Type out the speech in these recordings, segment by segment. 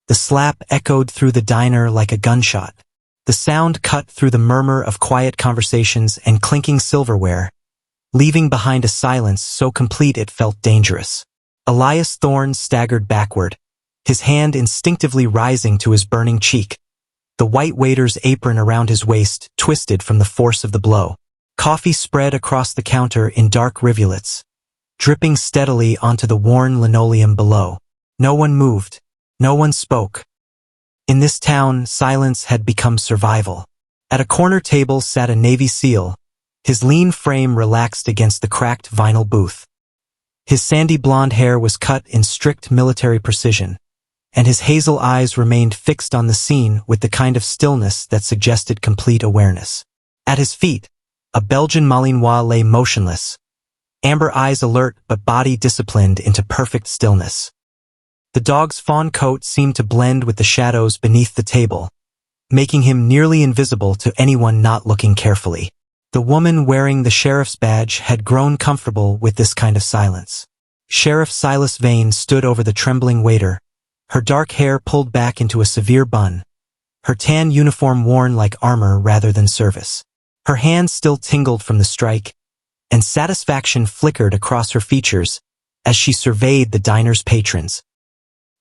The slap echoed through the diner like a gunshot. The sound cut through the murmur of quiet conversations and clinking silverware, leaving behind a silence so complete it felt dangerous. Elias Thorne staggered backward, his hand instinctively rising to his burning cheek. The white waiter's apron around his waist twisted from the force of the blow. Coffee spread across the counter in dark rivulets, dripping steadily onto the worn linoleum below. No one moved. No one spoke. In this town, silence had become survival. At a corner table sat a Navy SEAL, his lean frame relaxed against the cracked vinyl booth. His sandy blonde hair was cut in strict military precision, and his hazel eyes remained fixed on the scene with the kind of stillness that suggested complete awareness. At his feet, a Belgian Malinois lay motionless, amber eyes alert but body disciplined into perfect stillness. The dog's fawn coat seemed to blend with the shadows beneath the table, making him nearly invisible to anyone not looking carefully. The woman wearing the sheriff's badge had grown comfortable with this kind of silence. Sheriff Silas Vane stood over the trembling waiter, her dark hair pulled back into a severe bun, her tan uniform worn like armor rather than service. Her hands still tingled from the strike, and satisfaction flickered across her features as she surveyed the diner's patrons,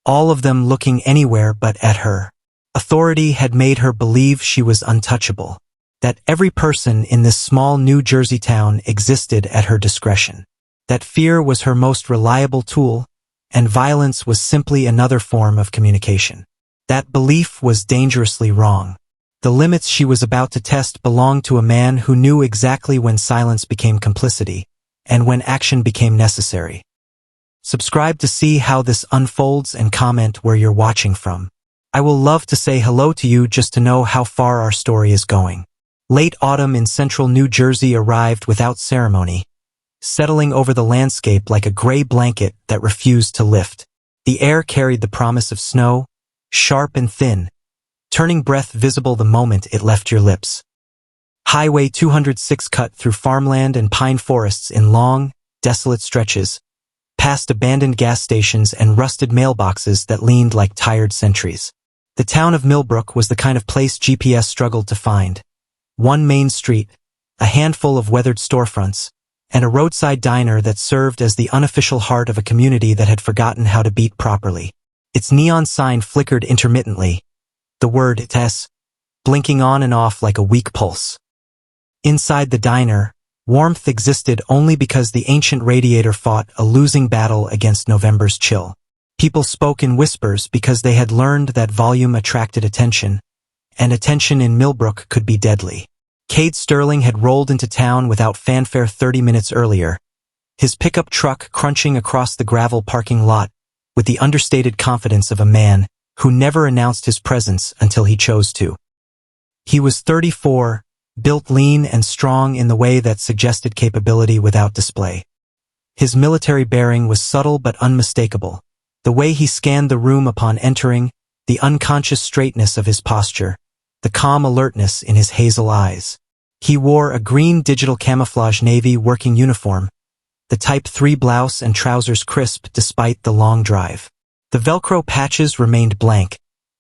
all of them looking anywhere but at her. Authority had made her believe she was untouchable, that every person in this small New Jersey town existed at her discretion, that fear was her most reliable tool, and violence was simply another form of communication. That belief was dangerously wrong. The limits she was about to test belonged to a man who knew exactly when silence became complicity, and when action became necessary. Subscribe to see how this unfolds and comment where you're watching from. I will love to say hello to you just to know how far our story is going. Late autumn in central New Jersey arrived without ceremony, settling over the landscape like a gray blanket that refused to lift. The air carried the promise of snow, sharp and thin, turning breath visible the moment it left your lips. Highway 206 cut through farmland and pine forests in long, desolate stretches, past abandoned gas stations and rusted mailboxes that leaned like tired sentries. The town of Millbrook was the kind of place GPS struggled to find. One main street, a handful of weathered storefronts, and a roadside diner that served as the unofficial heart of a community that had forgotten how to beat properly. Its neon sign flickered intermittently, the word "TES" blinking on and off like a weak pulse. Inside the diner, warmth existed only because the ancient radiator fought a losing battle against November's chill. People spoke in whispers because they had learned that volume attracted attention, and attention in Millbrook could be deadly. Cade Sterling had rolled into town without fanfare 30 minutes earlier, his pickup truck crunching across the gravel parking lot with the understated confidence of a man who never announced his presence until he chose to. He was 34, built lean and strong in the way that suggested capability without display. His military bearing was subtle but unmistakable. The way he scanned the room upon entering, the unconscious straightness of his posture, the calm alertness in his hazel eyes. He wore a green digital camouflage Navy working uniform, the Type 3 blouse and trousers crisp despite the long drive. The Velcro patches remained blank,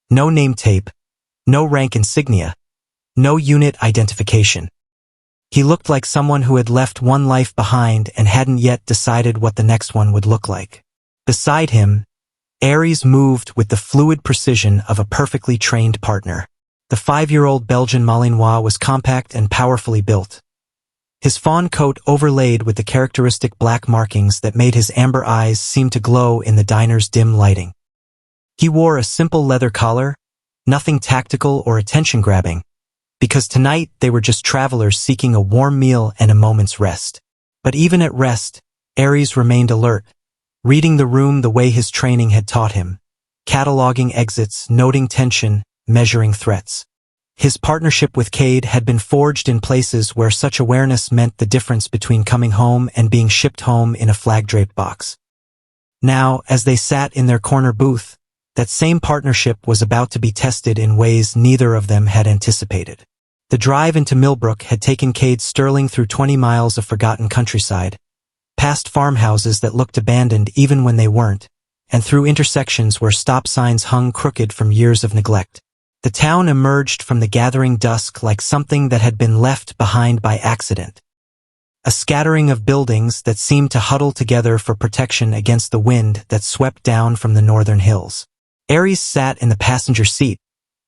no name tape, no rank insignia, no unit identification. He looked like someone who had left one life behind and hadn't yet decided what the next one would look like. Beside him, Aries moved with the fluid precision of a perfectly trained partner. The 5-year-old Belgian Malinois was compact and powerfully built, his fawn coat overlaid with the characteristic black markings that made his amber eyes seem to glow in the diner's dim lighting. He wore a simple leather collar, nothing tactical or attention-grabbing, because tonight they were just travelers seeking a warm meal and a moment's rest. But even at rest, Aries remained alert, reading the room the way his training had taught him, cataloging exits, noting tension, measuring threats. His partnership with Cade had been forged in places where such awareness meant the difference between coming home and being shipped home in a flag-draped box. Now, as they sat in their corner booth, that same partnership was about to be tested in ways neither of them had anticipated. The drive into Millbrook had taken Cade Sterling through 20 miles of forgotten countryside, past farmhouses that looked abandoned even when they weren't, and through intersections where stop signs hung crooked from years of neglect. The town emerged from the gathering dusk like something that had been left behind by accident. A scattering of buildings that seemed to huddle together for protection against the wind that swept down from the northern hills. Aries sat in the passenger seat,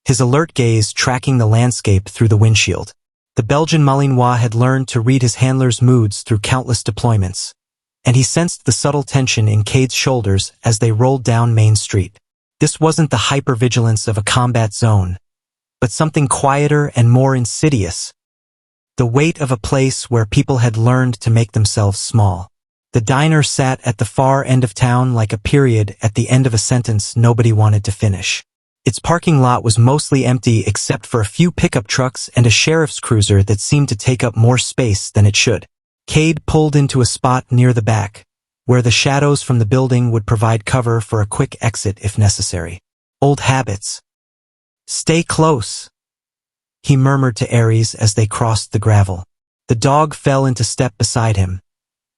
his alert gaze tracking the landscape through the windshield. The Belgian Malinois had learned to read his handler's moods through countless deployments, and he sensed the subtle tension in Cade's shoulders as they rolled down Main Street. This wasn't the hypervigilance of a combat zone, but something quieter and more insidious. The weight of a place where people had learned to make themselves small. The diner sat at the far end of town like a period at the end of a sentence nobody wanted to finish. Its parking lot was mostly empty except for a few pickup trucks and a sheriff's cruiser that seemed to take up more space than it should. Cade pulled into a spot near the back, where the shadows from the building would provide cover for a quick exit if necessary. Old habits. Stay close, he murmured to Aries as they crossed the gravel. The dog fell into step beside him,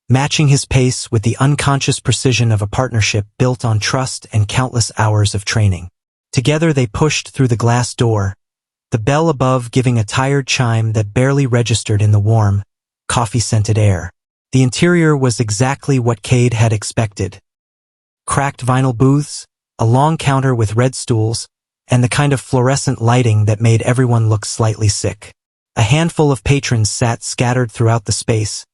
matching his pace with the unconscious precision of a partnership built on trust and countless hours of training. Together they pushed through the glass door, the bell above giving a tired chime that barely registered in the warm, coffee-scented air. The interior was exactly what Cade had expected. Cracked vinyl booths, a long counter with red stools, and the kind of fluorescent lighting that made everyone look slightly sick. A handful of patrons sat scattered throughout the space,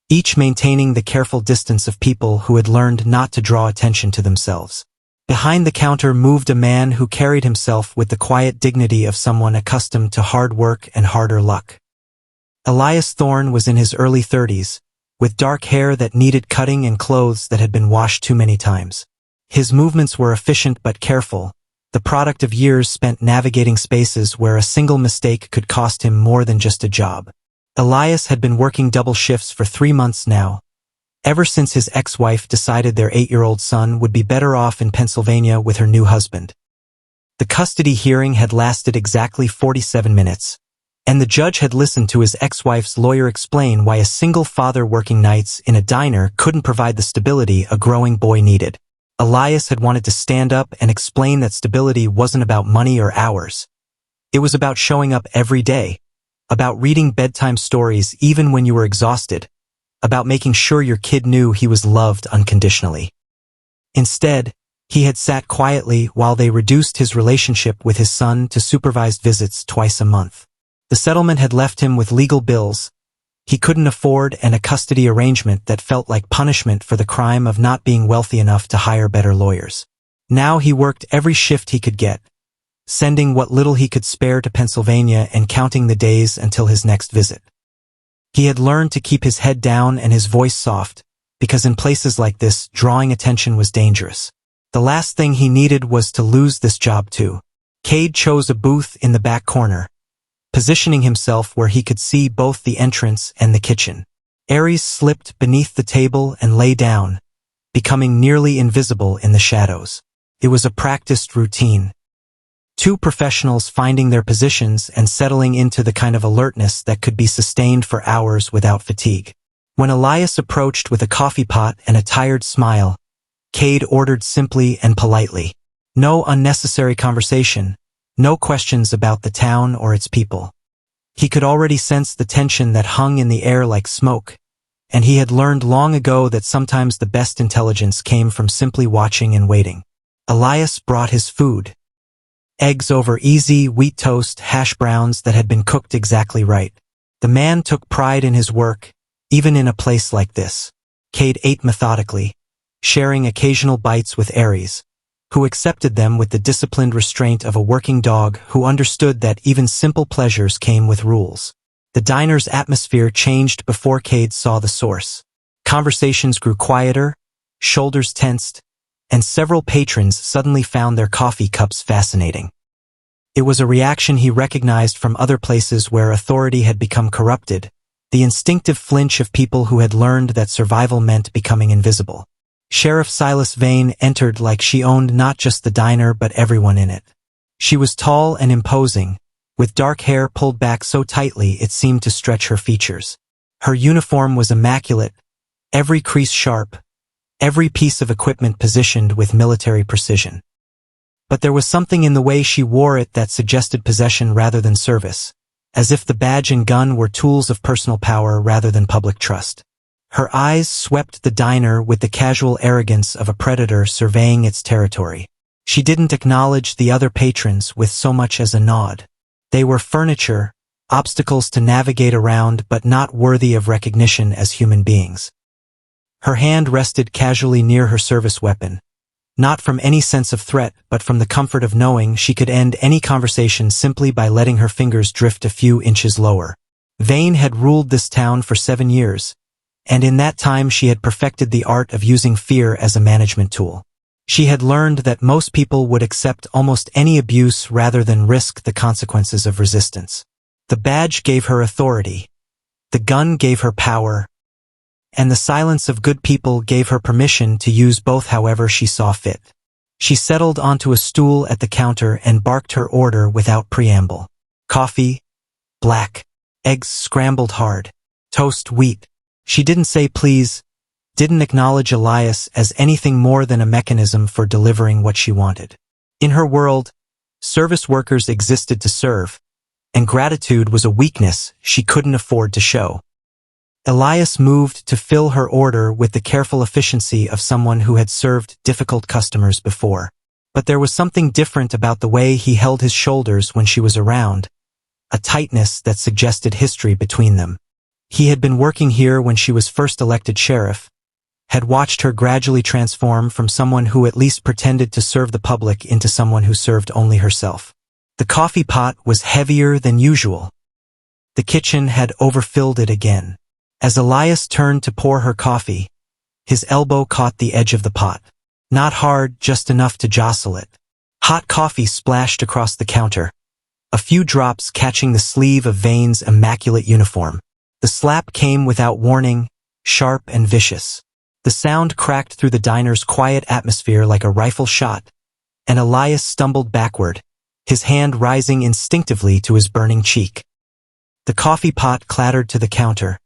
each maintaining the careful distance of people who had learned not to draw attention to themselves. Behind the counter moved a man who carried himself with the quiet dignity of someone accustomed to hard work and harder luck. Elias Thorne was in his early 30s, with dark hair that needed cutting and clothes that had been washed too many times. His movements were efficient but careful, the product of years spent navigating spaces where a single mistake could cost him more than just a job. Elias had been working double shifts for 3 months now, ever since his ex-wife decided their 8-year-old son would be better off in Pennsylvania with her new husband. The custody hearing had lasted exactly 47 minutes. And the judge had listened to his ex-wife's lawyer explain why a single father working nights in a diner couldn't provide the stability a growing boy needed. Elias had wanted to stand up and explain that stability wasn't about money or hours. It was about showing up every day, about reading bedtime stories even when you were exhausted, about making sure your kid knew he was loved unconditionally. Instead, he had sat quietly while they reduced his relationship with his son to supervised visits twice a month. The settlement had left him with legal bills he couldn't afford and a custody arrangement that felt like punishment for the crime of not being wealthy enough to hire better lawyers. Now he worked every shift he could get, sending what little he could spare to Pennsylvania and counting the days until his next visit. He had learned to keep his head down and his voice soft, because in places like this, drawing attention was dangerous. The last thing he needed was to lose this job too. Cade chose a booth in the back corner, positioning himself where he could see both the entrance and the kitchen. Aries slipped beneath the table and lay down, becoming nearly invisible in the shadows. It was a practiced routine. 2 professionals finding their positions and settling into the kind of alertness that could be sustained for hours without fatigue. When Elias approached with a coffee pot and a tired smile, Cade ordered simply and politely. No unnecessary conversation. No questions about the town or its people. He could already sense the tension that hung in the air like smoke, and he had learned long ago that sometimes the best intelligence came from simply watching and waiting. Elias brought his food. Eggs over easy, wheat toast, hash browns that had been cooked exactly right. The man took pride in his work, even in a place like this. Cade ate methodically, sharing occasional bites with Aries, who accepted them with the disciplined restraint of a working dog who understood that even simple pleasures came with rules. The diner's atmosphere changed before Cade saw the source. Conversations grew quieter, shoulders tensed, and several patrons suddenly found their coffee cups fascinating. It was a reaction he recognized from other places where authority had become corrupted, the instinctive flinch of people who had learned that survival meant becoming invisible. Sheriff Silas Vane entered like she owned not just the diner but everyone in it. She was tall and imposing, with dark hair pulled back so tightly it seemed to stretch her features. Her uniform was immaculate, every crease sharp, every piece of equipment positioned with military precision. But there was something in the way she wore it that suggested possession rather than service, as if the badge and gun were tools of personal power rather than public trust. Her eyes swept the diner with the casual arrogance of a predator surveying its territory. She didn't acknowledge the other patrons with so much as a nod. They were furniture, obstacles to navigate around but not worthy of recognition as human beings. Her hand rested casually near her service weapon, not from any sense of threat but from the comfort of knowing she could end any conversation simply by letting her fingers drift a few inches lower. Vane had ruled this town for 7 years, and in that time she had perfected the art of using fear as a management tool. She had learned that most people would accept almost any abuse rather than risk the consequences of resistance. The badge gave her authority, the gun gave her power, and the silence of good people gave her permission to use both however she saw fit. She settled onto a stool at the counter and barked her order without preamble. Coffee, black, eggs scrambled hard, toast wheat. She didn't say please, didn't acknowledge Elias as anything more than a mechanism for delivering what she wanted. In her world, service workers existed to serve, and gratitude was a weakness she couldn't afford to show. Elias moved to fill her order with the careful efficiency of someone who had served difficult customers before. But there was something different about the way he held his shoulders when she was around, a tightness that suggested history between them. He had been working here when she was first elected sheriff, had watched her gradually transform from someone who at least pretended to serve the public into someone who served only herself. The coffee pot was heavier than usual. The kitchen had overfilled it again. As Elias turned to pour her coffee, his elbow caught the edge of the pot. Not hard, just enough to jostle it. Hot coffee splashed across the counter, a few drops catching the sleeve of Vane's immaculate uniform. The slap came without warning, sharp and vicious. The sound cracked through the diner's quiet atmosphere like a rifle shot, and Elias stumbled backward, his hand rising instinctively to his burning cheek. The coffee pot clattered to the counter,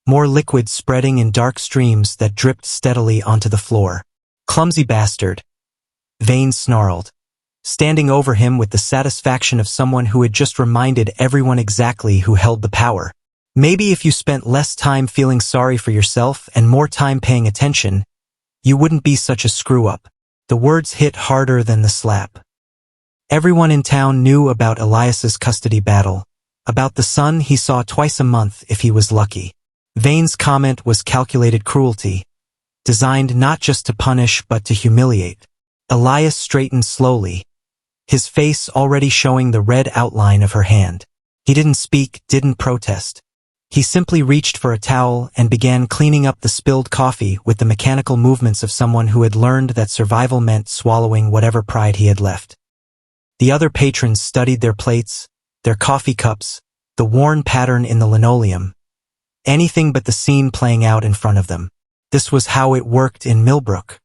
more liquid spreading in dark streams that dripped steadily onto the floor. Clumsy bastard, Vane snarled, standing over him with the satisfaction of someone who had just reminded everyone exactly who held the power. Maybe if you spent less time feeling sorry for yourself and more time paying attention, you wouldn't be such a screw-up. The words hit harder than the slap. Everyone in town knew about Elias's custody battle, about the son he saw twice a month if he was lucky. Vane's comment was calculated cruelty, designed not just to punish but to humiliate. Elias straightened slowly, his face already showing the red outline of her hand. He didn't speak, didn't protest. He simply reached for a towel and began cleaning up the spilled coffee with the mechanical movements of someone who had learned that survival meant swallowing whatever pride he had left. The other patrons studied their plates, their coffee cups, the worn pattern in the linoleum, anything but the scene playing out in front of them. This was how it worked in Millbrook.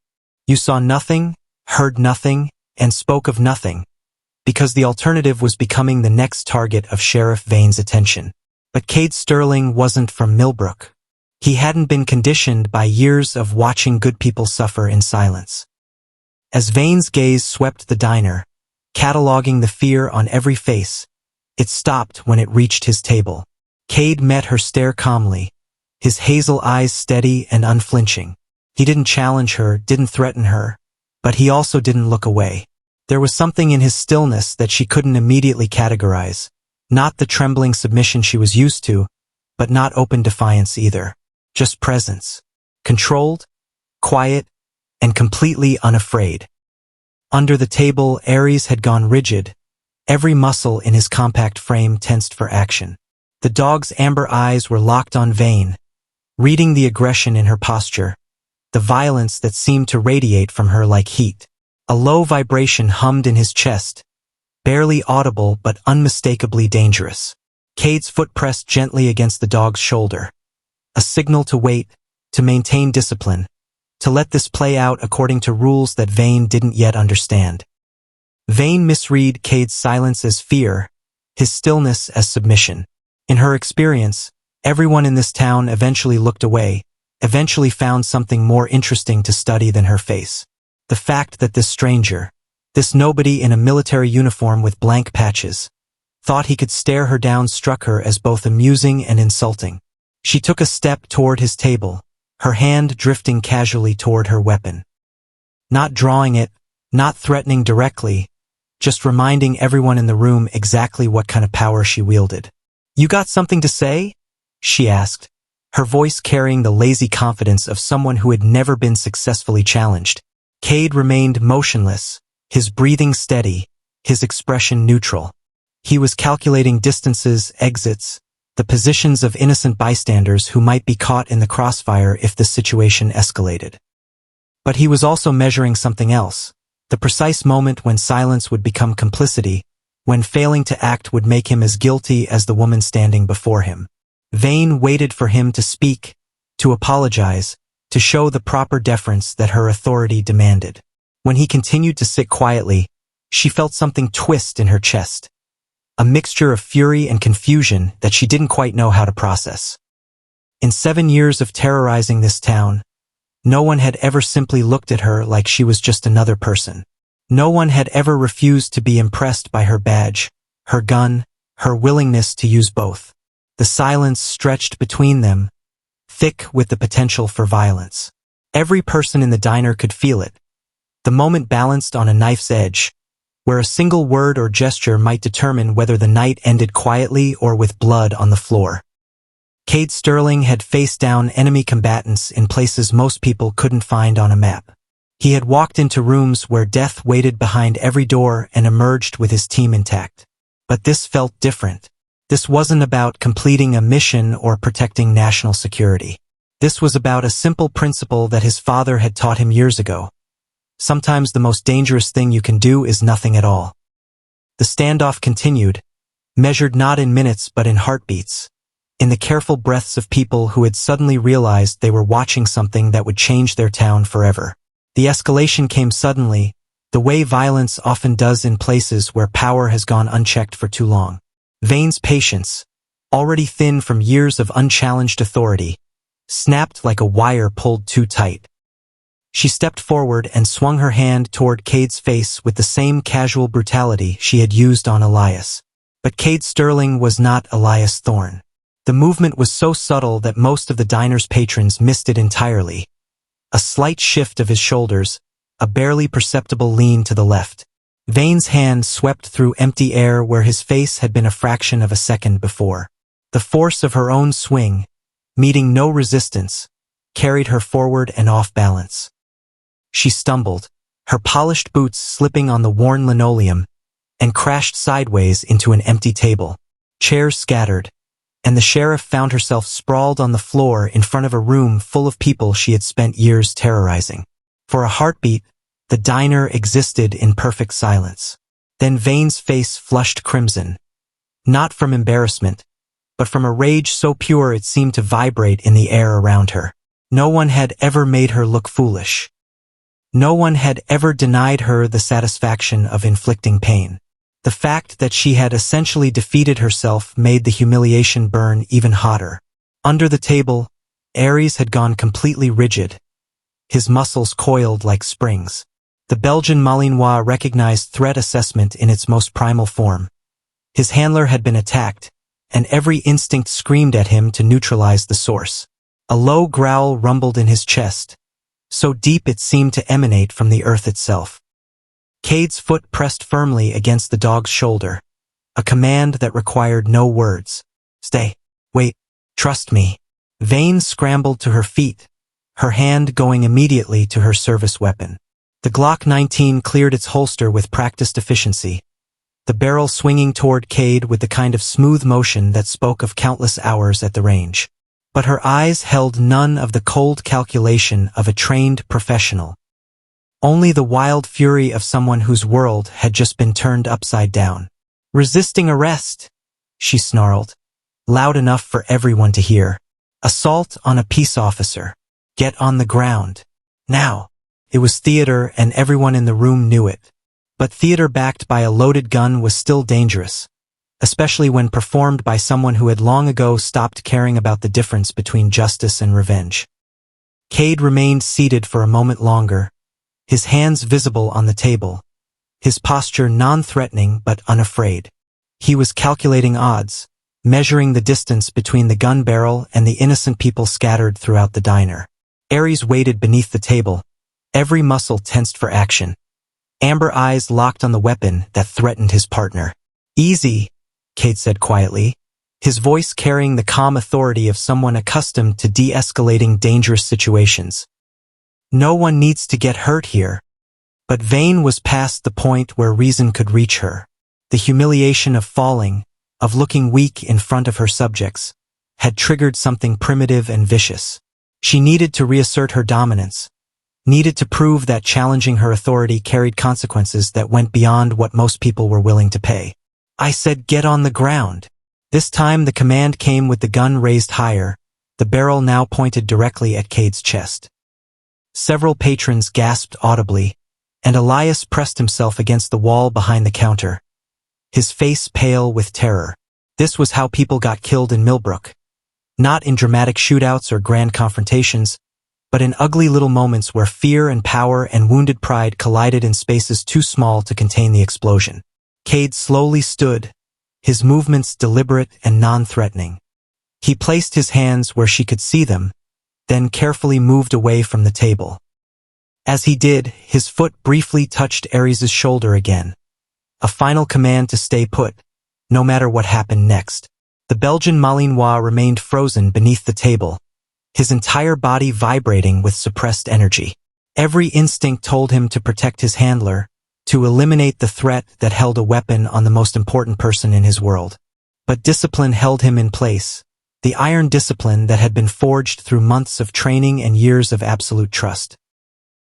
You saw nothing, heard nothing, and spoke of nothing, because the alternative was becoming the next target of Sheriff Vane's attention. But Cade Sterling wasn't from Millbrook. He hadn't been conditioned by years of watching good people suffer in silence. As Vane's gaze swept the diner, cataloging the fear on every face, it stopped when it reached his table. Cade met her stare calmly, his hazel eyes steady and unflinching. He didn't challenge her, didn't threaten her, but he also didn't look away. There was something in his stillness that she couldn't immediately categorize. Not the trembling submission she was used to, but not open defiance either. Just presence. Controlled, quiet, and completely unafraid. Under the table, Aries had gone rigid, every muscle in his compact frame tensed for action. The dog's amber eyes were locked on Vane, reading the aggression in her posture, the violence that seemed to radiate from her like heat. A low vibration hummed in his chest, barely audible but unmistakably dangerous. Cade's foot pressed gently against the dog's shoulder, a signal to wait, to maintain discipline, to let this play out according to rules that Vane didn't yet understand. Vane misread Cade's silence as fear, his stillness as submission. In her experience, everyone in this town eventually looked away, eventually found something more interesting to study than her face. The fact that this stranger, this nobody in a military uniform with blank patches, thought he could stare her down struck her as both amusing and insulting. She took a step toward his table, her hand drifting casually toward her weapon. Not drawing it, not threatening directly, just reminding everyone in the room exactly what kind of power she wielded. "You got something to say?" she asked, her voice carrying the lazy confidence of someone who had never been successfully challenged. Cade remained motionless, his breathing steady, his expression neutral. He was calculating distances, exits, the positions of innocent bystanders who might be caught in the crossfire if the situation escalated. But he was also measuring something else, the precise moment when silence would become complicity, when failing to act would make him as guilty as the woman standing before him. Vane waited for him to speak, to apologize, to show the proper deference that her authority demanded. When he continued to sit quietly, she felt something twist in her chest, a mixture of fury and confusion that she didn't quite know how to process. In 7 years of terrorizing this town, no one had ever simply looked at her like she was just another person. No one had ever refused to be impressed by her badge, her gun, her willingness to use both. The silence stretched between them, thick with the potential for violence. Every person in the diner could feel it. The moment balanced on a knife's edge, where a single word or gesture might determine whether the night ended quietly or with blood on the floor. Cade Sterling had faced down enemy combatants in places most people couldn't find on a map. He had walked into rooms where death waited behind every door and emerged with his team intact. But this felt different. This wasn't about completing a mission or protecting national security. This was about a simple principle that his father had taught him years ago. Sometimes the most dangerous thing you can do is nothing at all. The standoff continued, measured not in minutes but in heartbeats, in the careful breaths of people who had suddenly realized they were watching something that would change their town forever. The escalation came suddenly, the way violence often does in places where power has gone unchecked for too long. Vane's patience, already thin from years of unchallenged authority, snapped like a wire pulled too tight. She stepped forward and swung her hand toward Cade's face with the same casual brutality she had used on Elias. But Cade Sterling was not Elias Thorne. The movement was so subtle that most of the diner's patrons missed it entirely. A slight shift of his shoulders, a barely perceptible lean to the left. Vane's hand swept through empty air where his face had been a fraction of a second before. The force of her own swing, meeting no resistance, carried her forward and off balance. She stumbled, her polished boots slipping on the worn linoleum, and crashed sideways into an empty table. Chairs scattered, and the sheriff found herself sprawled on the floor in front of a room full of people she had spent years terrorizing. For a heartbeat, the diner existed in perfect silence. Then Vane's face flushed crimson, not from embarrassment, but from a rage so pure it seemed to vibrate in the air around her. No one had ever made her look foolish. No one had ever denied her the satisfaction of inflicting pain. The fact that she had essentially defeated herself made the humiliation burn even hotter. Under the table, Ares had gone completely rigid, his muscles coiled like springs. The Belgian Malinois recognized threat assessment in its most primal form. His handler had been attacked, and every instinct screamed at him to neutralize the source. A low growl rumbled in his chest, so deep it seemed to emanate from the earth itself. Cade's foot pressed firmly against the dog's shoulder, a command that required no words. "Stay. Wait. Trust me." Vane scrambled to her feet, her hand going immediately to her service weapon. The Glock 19 cleared its holster with practiced efficiency, the barrel swinging toward Cade with the kind of smooth motion that spoke of countless hours at the range. But her eyes held none of the cold calculation of a trained professional. Only the wild fury of someone whose world had just been turned upside down. "Resisting arrest," she snarled, loud enough for everyone to hear. "Assault on a peace officer. Get on the ground. Now." It was theater and everyone in the room knew it. But theater backed by a loaded gun was still dangerous, especially when performed by someone who had long ago stopped caring about the difference between justice and revenge. Cade remained seated for a moment longer, his hands visible on the table, his posture non-threatening but unafraid. He was calculating odds, measuring the distance between the gun barrel and the innocent people scattered throughout the diner. Aries waited beneath the table, every muscle tensed for action. Amber eyes locked on the weapon that threatened his partner. "Easy," Cade said quietly, his voice carrying the calm authority of someone accustomed to de-escalating dangerous situations. "No one needs to get hurt here." But Vane was past the point where reason could reach her. The humiliation of falling, of looking weak in front of her subjects, had triggered something primitive and vicious. She needed to reassert her dominance, needed to prove that challenging her authority carried consequences that went beyond what most people were willing to pay. "I said get on the ground." This time the command came with the gun raised higher, the barrel now pointed directly at Cade's chest. Several patrons gasped audibly, and Elias pressed himself against the wall behind the counter, his face pale with terror. This was how people got killed in Millbrook. Not in dramatic shootouts or grand confrontations, but in ugly little moments where fear and power and wounded pride collided in spaces too small to contain the explosion. Cade slowly stood, his movements deliberate and non-threatening. He placed his hands where she could see them, then carefully moved away from the table. As he did, his foot briefly touched Aries' shoulder again. A final command to stay put, no matter what happened next. The Belgian Malinois remained frozen beneath the table, his entire body vibrating with suppressed energy. Every instinct told him to protect his handler, to eliminate the threat that held a weapon on the most important person in his world. But discipline held him in place, the iron discipline that had been forged through months of training and years of absolute trust.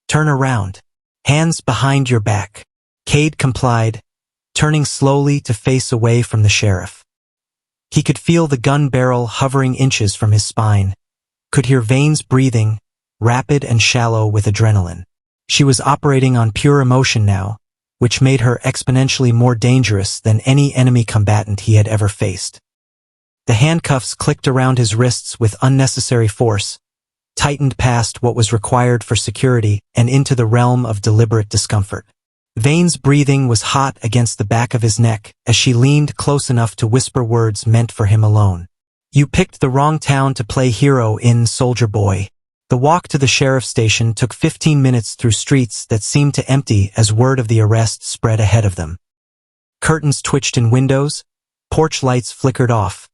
"Turn around. Hands behind your back." Cade complied, turning slowly to face away from the sheriff. He could feel the gun barrel hovering inches from his spine, could hear Vane's breathing, rapid and shallow with adrenaline. She was operating on pure emotion now, which made her exponentially more dangerous than any enemy combatant he had ever faced. The handcuffs clicked around his wrists with unnecessary force, tightened past what was required for security and into the realm of deliberate discomfort. Vane's breathing was hot against the back of his neck as she leaned close enough to whisper words meant for him alone. "You picked the wrong town to play hero in, soldier boy." The walk to the sheriff's station took 15 minutes through streets that seemed to empty as word of the arrest spread ahead of them. Curtains twitched in windows, porch lights flickered off,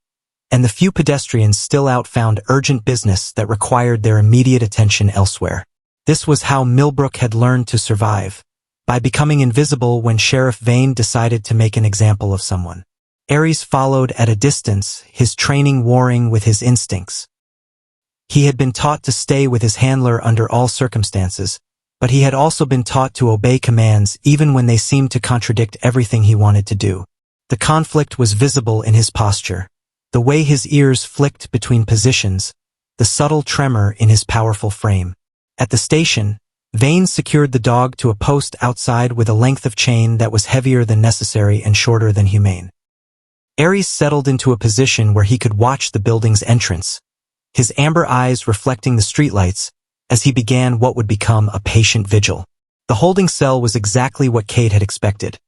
and the few pedestrians still out found urgent business that required their immediate attention elsewhere. This was how Millbrook had learned to survive, by becoming invisible when Sheriff Vane decided to make an example of someone. Aries followed at a distance, his training warring with his instincts. He had been taught to stay with his handler under all circumstances, but he had also been taught to obey commands even when they seemed to contradict everything he wanted to do. The conflict was visible in his posture, the way his ears flicked between positions, the subtle tremor in his powerful frame. At the station, Vane secured the dog to a post outside with a length of chain that was heavier than necessary and shorter than humane. Aries settled into a position where he could watch the building's entrance, his amber eyes reflecting the streetlights, as he began what would become a patient vigil. The holding cell was exactly what Cade had expected.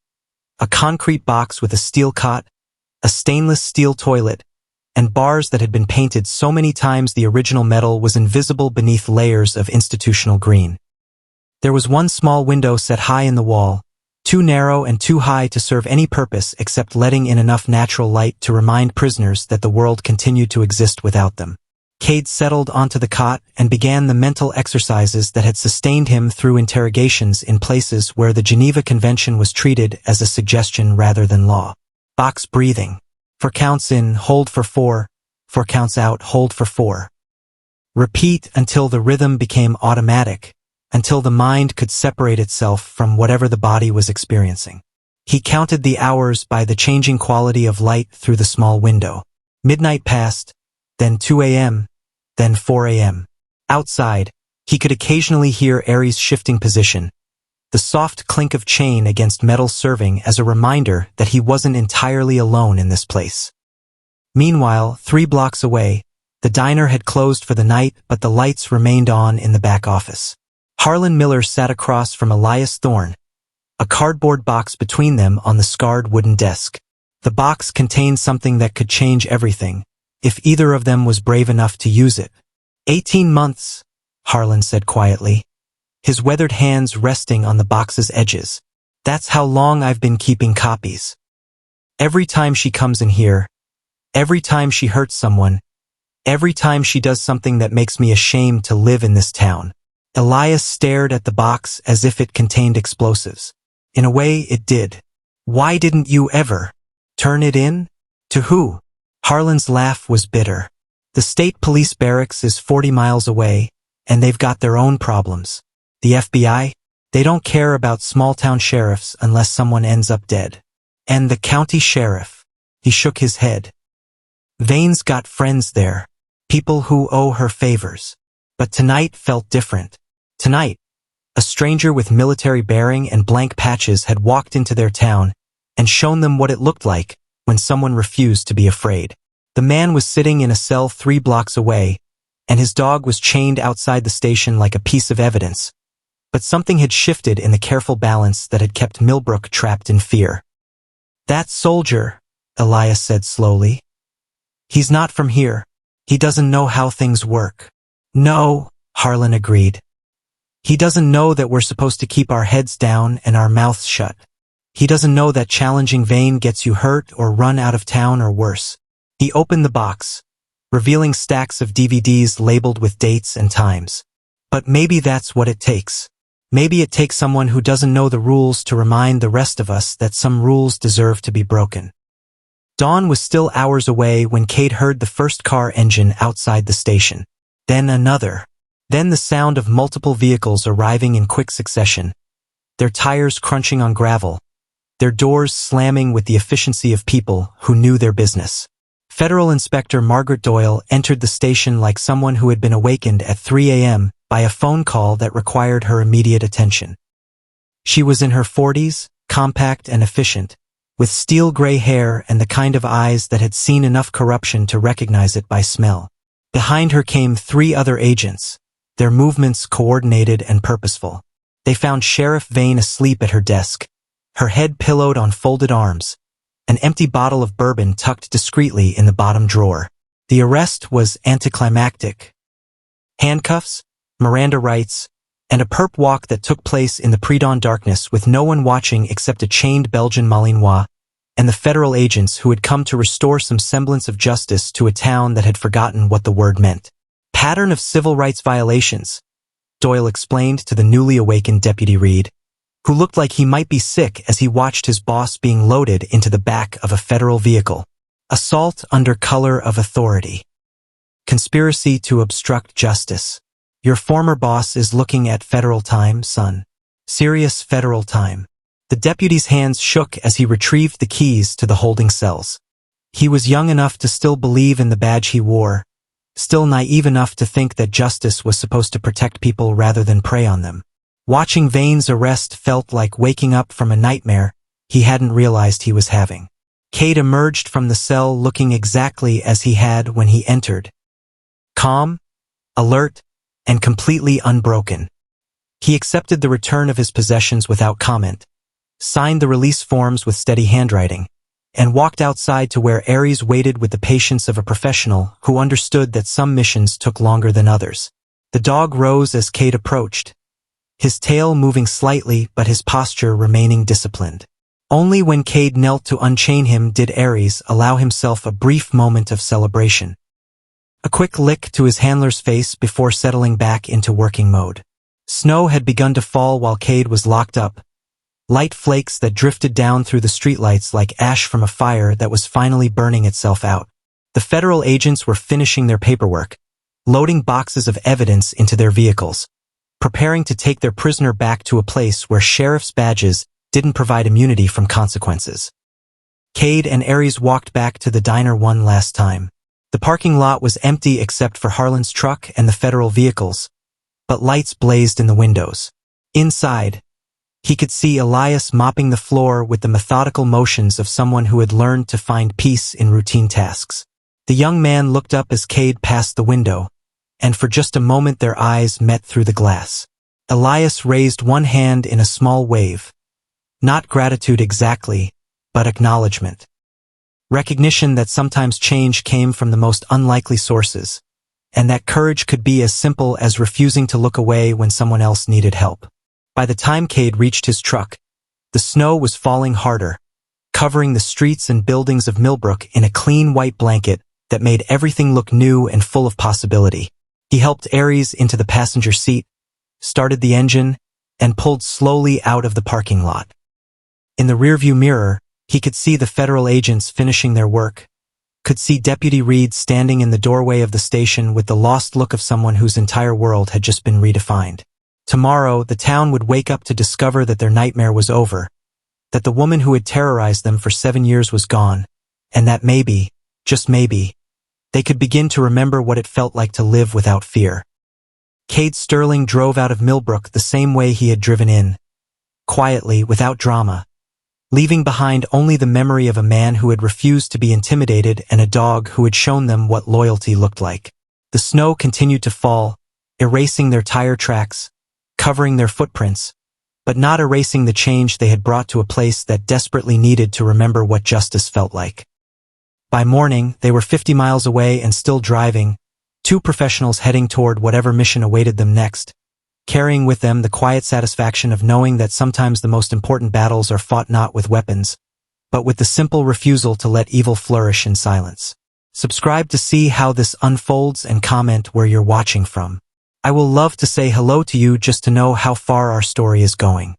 A concrete box with a steel cot, a stainless steel toilet, and bars that had been painted so many times the original metal was invisible beneath layers of institutional green. There was one small window set high in the wall, too narrow and too high to serve any purpose except letting in enough natural light to remind prisoners that the world continued to exist without them. Cade settled onto the cot and began the mental exercises that had sustained him through interrogations in places where the Geneva Convention was treated as a suggestion rather than law. Box breathing. 4 counts in, hold for 4. 4 counts out, hold for 4. Repeat until the rhythm became automatic, until the mind could separate itself from whatever the body was experiencing. He counted the hours by the changing quality of light through the small window. Midnight passed, then 2 a.m., then 4 a.m. Outside, he could occasionally hear Aries' shifting position, the soft clink of chain against metal serving as a reminder that he wasn't entirely alone in this place. Meanwhile, 3 blocks away, The diner had closed for the night, but the lights remained on in the back office. Harlan Miller sat across from Elias Thorne, a cardboard box between them on the scarred wooden desk. The box contained something that could change everything, if either of them was brave enough to use it. 18 months, Harlan said quietly, his weathered hands resting on the box's edges. That's how long I've been keeping copies. Every time she comes in here, every time she hurts someone, every time she does something that makes me ashamed to live in this town. Elias stared at the box as if it contained explosives. In a way, it did. Why didn't you ever turn it in? To who? Harlan's laugh was bitter. The state police barracks is 40 miles away, and they've got their own problems. The FBI? They don't care about small-town sheriffs unless someone ends up dead. And the county sheriff? He shook his head. Vane's got friends there, people who owe her favors. But tonight felt different. Tonight, a stranger with military bearing and blank patches had walked into their town and shown them what it looked like when someone refused to be afraid. The man was sitting in a cell 3 blocks away, and his dog was chained outside the station like a piece of evidence. But something had shifted in the careful balance that had kept Millbrook trapped in fear. That soldier, Elias said slowly. He's not from here. He doesn't know how things work. No, Harlan agreed. He doesn't know that we're supposed to keep our heads down and our mouths shut. He doesn't know that challenging Vane gets you hurt or run out of town or worse. He opened the box, revealing stacks of DVDs labeled with dates and times. But maybe that's what it takes. Maybe it takes someone who doesn't know the rules to remind the rest of us that some rules deserve to be broken. Dawn was still hours away when Kate heard the first car engine outside the station. Then another. Then the sound of multiple vehicles arriving in quick succession, their tires crunching on gravel, their doors slamming with the efficiency of people who knew their business. Federal Inspector Margaret Doyle entered the station like someone who had been awakened at 3 a.m. by a phone call that required her immediate attention. She was in her 40s, compact and efficient, with steel-gray hair and the kind of eyes that had seen enough corruption to recognize it by smell. Behind her came 3 other agents, their movements coordinated and purposeful. They found Sheriff Vane asleep at her desk, her head pillowed on folded arms, an empty bottle of bourbon tucked discreetly in the bottom drawer. The arrest was anticlimactic. Handcuffs, Miranda rights, and a perp walk that took place in the pre-dawn darkness with no one watching except a chained Belgian Malinois and the federal agents who had come to restore some semblance of justice to a town that had forgotten what the word meant. Pattern of civil rights violations, Doyle explained to the newly awakened Deputy Reed, who looked like he might be sick as he watched his boss being loaded into the back of a federal vehicle. Assault under color of authority. Conspiracy to obstruct justice. Your former boss is looking at federal time, son. Serious federal time. The deputy's hands shook as he retrieved the keys to the holding cells. He was young enough to still believe in the badge he wore, still naive enough to think that justice was supposed to protect people rather than prey on them. Watching Vane's arrest felt like waking up from a nightmare he hadn't realized he was having. Kate emerged from the cell looking exactly as he had when he entered. Calm, alert, and completely unbroken. He accepted the return of his possessions without comment, signed the release forms with steady handwriting, and walked outside to where Aries waited with the patience of a professional who understood that some missions took longer than others. The dog rose as Kate approached, his tail moving slightly but his posture remaining disciplined. Only when Kate knelt to unchain him did Aries allow himself a brief moment of celebration. A quick lick to his handler's face before settling back into working mode. Snow had begun to fall while Cade was locked up, light flakes that drifted down through the streetlights like ash from a fire that was finally burning itself out. The federal agents were finishing their paperwork, loading boxes of evidence into their vehicles, preparing to take their prisoner back to a place where sheriff's badges didn't provide immunity from consequences. Cade and Aries walked back to the diner one last time. The parking lot was empty except for Harlan's truck and the federal vehicles, but lights blazed in the windows. Inside, he could see Elias mopping the floor with the methodical motions of someone who had learned to find peace in routine tasks. The young man looked up as Cade passed the window, and for just a moment their eyes met through the glass. Elias raised one hand in a small wave. Not gratitude exactly, but acknowledgement. Recognition that sometimes change came from the most unlikely sources, and that courage could be as simple as refusing to look away when someone else needed help. By the time Cade reached his truck, the snow was falling harder, covering the streets and buildings of Millbrook in a clean white blanket that made everything look new and full of possibility. He helped Aries into the passenger seat, started the engine, and pulled slowly out of the parking lot. In the rearview mirror, he could see the federal agents finishing their work, could see Deputy Reed standing in the doorway of the station with the lost look of someone whose entire world had just been redefined. Tomorrow, the town would wake up to discover that their nightmare was over, that the woman who had terrorized them for 7 years was gone, and that maybe, just maybe, they could begin to remember what it felt like to live without fear. Cade Sterling drove out of Millbrook the same way he had driven in, quietly, without drama, leaving behind only the memory of a man who had refused to be intimidated and a dog who had shown them what loyalty looked like. The snow continued to fall, erasing their tire tracks, covering their footprints, but not erasing the change they had brought to a place that desperately needed to remember what justice felt like. By morning, they were 50 miles away and still driving, two professionals heading toward whatever mission awaited them next, carrying with them the quiet satisfaction of knowing that sometimes the most important battles are fought not with weapons, but with the simple refusal to let evil flourish in silence. Subscribe to see how this unfolds and comment where you're watching from. I will love to say hello to you just to know how far our story is going.